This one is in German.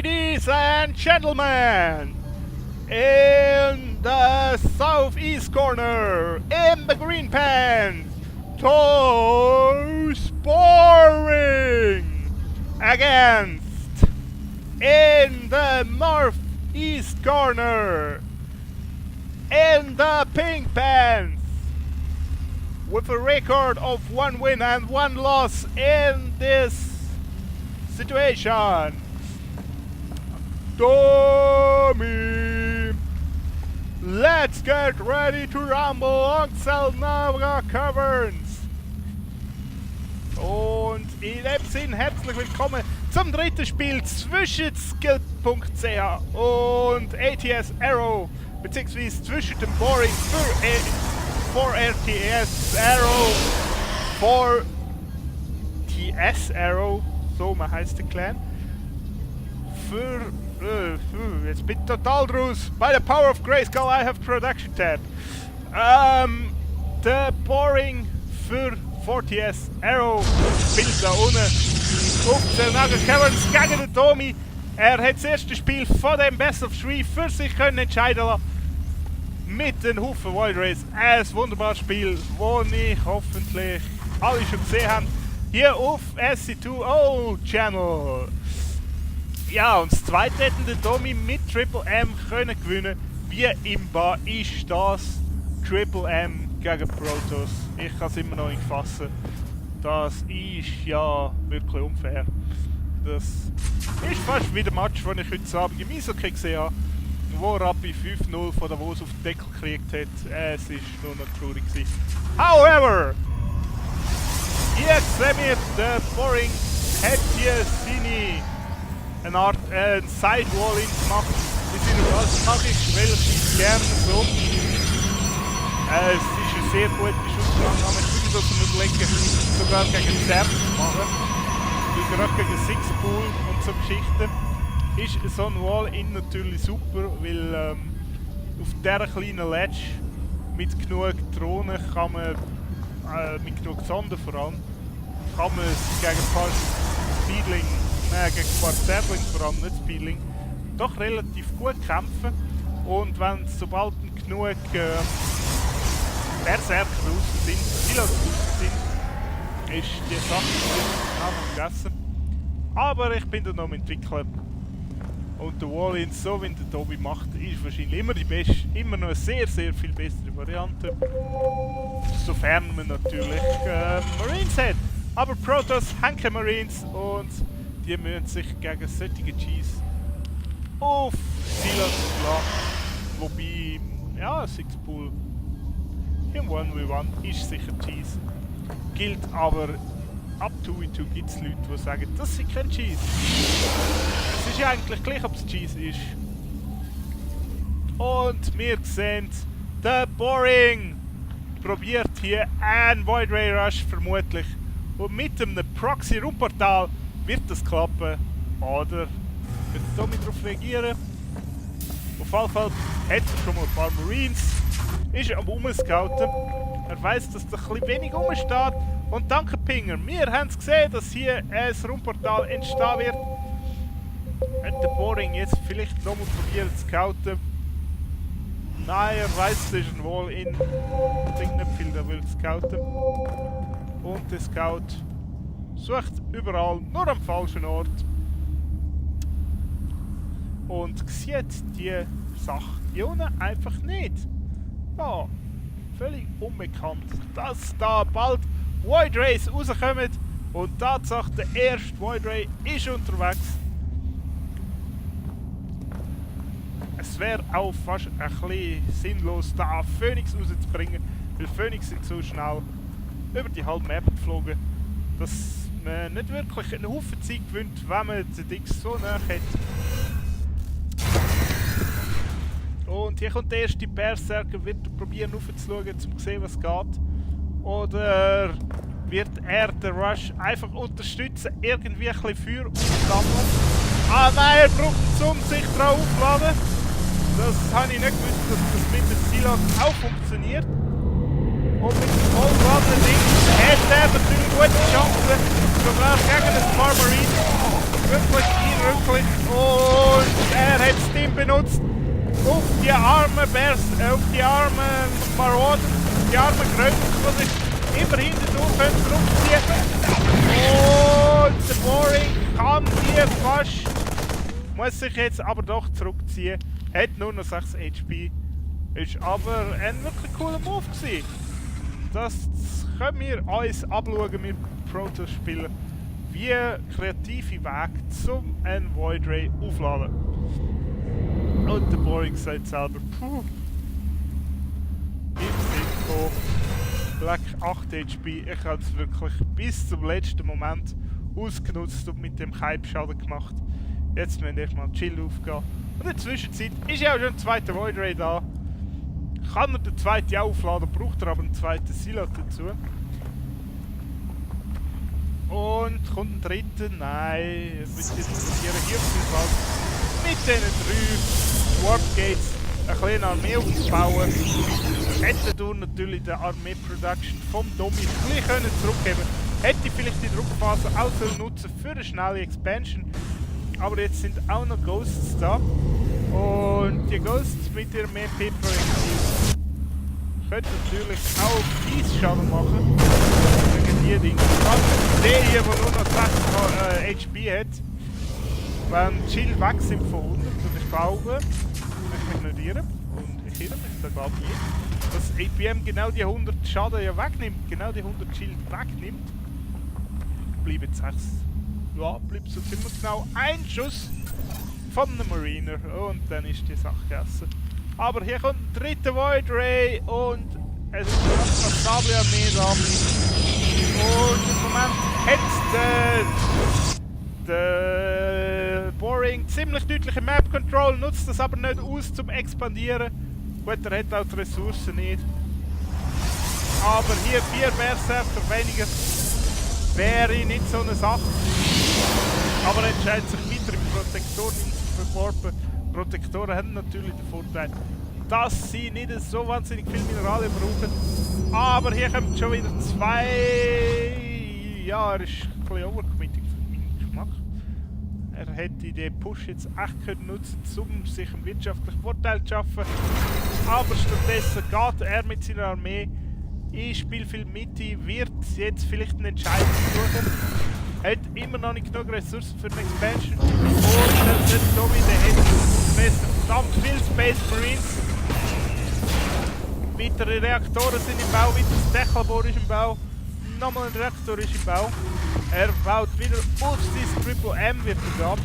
Ladies and gentlemen, in the southeast corner, in the green pants, toes sparring against, in the northeast corner, in the pink pants, with a record of 1 win and 1 loss in this situation, Tommy. Let's get ready to rumble on Xel'Naga Caverns. Und in dem Sinn herzlich willkommen zum dritten Spiel zwischen Skill.ch und ATS Arrow, beziehungsweise zwischen dem Boring für RTS Arrow, for TS Arrow, so man heißt der Clan. Jetzt bin ich total draus. By the power of Grayskull, I have Production Tab. Der Boring für 4TS Arrow spielt da unten auf Xel'Naga Caverns gegen den Tommy. Er hat das erste Spiel von dem Best of 3 für sich können entscheiden lassen. Mit den Haufen Void Rays. Ein wunderbares Spiel, das ich hoffentlich alle schon gesehen haben. Hier auf SC2O Channel. Ja, und das zweite hätten der Tommy mit Triple M können gewinnen. Wie imbar ist das Triple M gegen Protoss? Ich kann es immer noch nicht fassen. Das ist ja wirklich unfair. Das ist fast wie der Match, den ich heute Abend im Eishockey gesehen habe, wo Rappi 5-0 von Davos auf den Deckel gekriegt hat. Es war nur noch traurig gewesen. However, hier sehen wir, der Boring hat hier eine Art Sidewall gemacht. Das mache ich relativ gerne so. Es ist eine sehr gute Schussannahme. Ich würde das überlegen, sogar gegen Zerb zu machen. Weil gerade gegen Sixpool und so Geschichten ist so ein Wall-In natürlich super, weil auf dieser kleinen Ledge mit genug Drohnen kann man, mit genug Sonden vor allem, kann man gegen ein paar Speedling, gegen ein paar Zerling vor allem, nicht Speedling, doch relativ gut kämpfen. Und wenn sobald genug Berserker draußen sind, Silos draußen sind, ist die Sache noch vergessen. Aber ich bin da noch am Entwickeln. Und der Wall-In, so wie der Tommy macht, ist wahrscheinlich immer die beste, immer noch eine sehr, sehr viel bessere Variante. Sofern man natürlich Marines hat. Aber Protoss haben keine Marines und die müssen sich gegen solche Cheese auf Silos schlagen. Wobei, ja, Sixpool im 1v1 ist sicher Cheese. Gilt aber, ab 2v2 gibt es Leute, die sagen, das ist kein Cheese. Es ist ja eigentlich gleich, ob es Cheese ist. Und wir sehen, der Boring probiert hier einen Void Ray Rush vermutlich. Und mit einem Proxy-Raumportal wird das klappen. Oder wird Tommy darauf reagieren? Auf jeden Fall hat er schon mal ein paar Marines. Ist am Umscouten. Er weiss, dass da ein bisschen wenig rumsteht. Und danke Pinger, wir haben es gesehen, dass hier ein Raumportal entstehen wird. Hat der Boring jetzt vielleicht nochmal probieren zu scouten? Nein, er weiss, das ist ein Wall-In. Ich denke nicht viel, der will scouten. Und der Scout sucht überall, nur am falschen Ort. Und sieht die Sache hier unten einfach nicht. Ja, völlig unbekannt, dass da bald Void Rays rauskommen. Und Tatsache, der erste Void Ray ist unterwegs. Es wäre auch fast ein bisschen sinnlos, da Phoenix rauszubringen, weil Phoenix ist so schnell über die halbe Map geflogen, dass man nicht wirklich einen Haufen Zeit gewinnt, wenn man den Dix so nah hat. Und hier kommt der erste Berserker, wird probieren raufzuschauen, um zu sehen, was geht. Oder wird er den Rush einfach unterstützen, irgendwie ein bisschen Feuer aufsammeln? Ah nein, er braucht es, um sich drauf aufzuladen. Das habe ich nicht gewusst, dass das mit dem Silos auch funktioniert. Und mit dem vollgeladenen Ding hat er natürlich gute Chancen, sogar gegen ein paar Marines. Wirklich einrücklich. genutzt auf die armen auf die armen Maroden, die armen Größen, die sich immer hinterdurch zurückziehen können. Und der Boring kann hier fast, muss sich jetzt aber doch zurückziehen. Hat nur noch 6 HP. Ist aber ein wirklich cooler Move gewesen. Das können wir uns abschauen mit Protoss-Spielern. Wie kreative Wege zum einen Void Ray aufladen. Und der Boring sagt selber, puh. Im Sinn von Black 8 HP. Ich habe es wirklich bis zum letzten Moment ausgenutzt und mit dem Hype-Schaden gemacht. Jetzt müssen wir mal chill aufgehen. Und in der Zwischenzeit ist ja auch schon ein zweiter Void Ray da. Kann er den zweiten auch aufladen, braucht er aber einen zweiten Silat dazu. Und kommt ein dritter? Nein, wir müssen jetzt probieren hier auf jeden Fall mit diesen 3 Warp Gates eine kleine Armee aufzubauen. Hätte du natürlich die Armee-Production vom Domi ein bisschen zurückgeben können. Hätte vielleicht die Druckphase auch nutzen für eine schnelle Expansion. Aber jetzt sind auch noch Ghosts da. Und die Ghosts mit ihrem MP-Projektil können natürlich auch fies Schaden machen. Gegen die Dinge. Der hier, der nur noch 6 HP hat. Wenn Chill weg sind von 100, und ich glaube, ich ignorieren. Und ich irre mich da glaube ich nicht. Dass APM genau die 100 Schaden ja wegnimmt. Genau die 100 Shield wegnimmt. Bleiben 6. Ja, bleibt so ziemlich genau ein Schuss von einem Mariner und dann ist die Sache gegessen. Aber hier kommt ein dritter Void Ray und es ist eine passable Armee da. Und im Moment hat der Boring ziemlich deutliche Map Control, nutzt das aber nicht aus zum Expandieren. Gut, er hat auch die Ressourcen nicht. Aber hier 4 Berserker weniger wäre nicht so eine Sache. Aber er entscheidet sich weiter in Protektoren zu verworfen. Protektoren haben natürlich den Vorteil, dass sie nicht so wahnsinnig viel Mineralien brauchen. Aber hier kommen schon wieder 2. Ja, er ist ein bisschen overcommitting für meinen Geschmack. Er hätte den Push jetzt echt können nutzen, um sich einen wirtschaftlichen Vorteil zu schaffen. Aber stattdessen geht er mit seiner Armee in Spielfeld Mitte, wird jetzt vielleicht einen Entscheidung suchen. Er hat immer noch nicht genug Ressourcen für eine Expansion. Und dann sind so wie der hat verdammt viel Space Marines. Weitere Reaktoren sind im Bau, weiteres Dechlabor ist im Bau. Nochmal ein Reaktor ist im Bau. Er baut wieder auf sein Triple M, wird er da.